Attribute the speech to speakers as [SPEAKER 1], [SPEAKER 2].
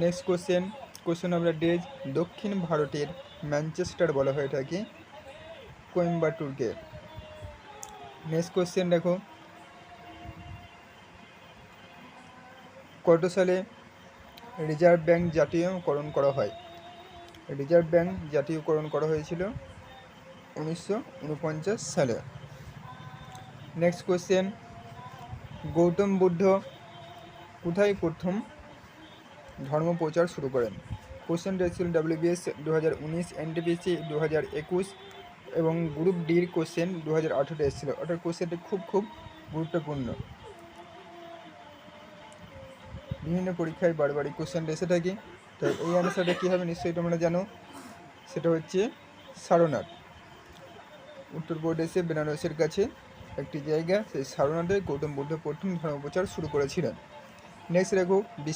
[SPEAKER 1] Next question number days, দক্ষিণ ভারতের Manchester বলা হয়ে থাকে কোয়েম্বাটুরকে। নেক্সট কোশ্চেন দেখো, কত সালে রিজার্ভ ব্যাঙ্ক জাতীয়করণ করা হয়? রিজার্ভ ব্যাঙ্ক জাতীয়করণ করা হয়েছিল 1949 সালে। নেক্সট কোশ্চেন, গৌতম বুদ্ধ কোথায় প্রথম ধর্ম প্রচার শুরু করেন? কোশ্চেনটা ছিল WBS 2019, NTPC 2021 এবং গ্রুপ ডির কোশ্চেন 2018 এসেছিল। অর্থাৎ কোশ্চেনটি খুব গুরুত্বপূর্ণ, বিভিন্ন পরীক্ষায় বারবারই কোশ্চেনটা এসে থাকে। তো এই অ্যান্সারটা কী হবে নিশ্চয়ই তোমরা জানো, সেটা হচ্ছে সারনাথ। উত্তরপ্রদেশে বেনারসের কাছে একটি জায়গা, সেই সারনাথে গৌতম বুদ্ধ প্রথম ধর্মপ্রচার শুরু করেছিলেন। নেক্সট দেখো,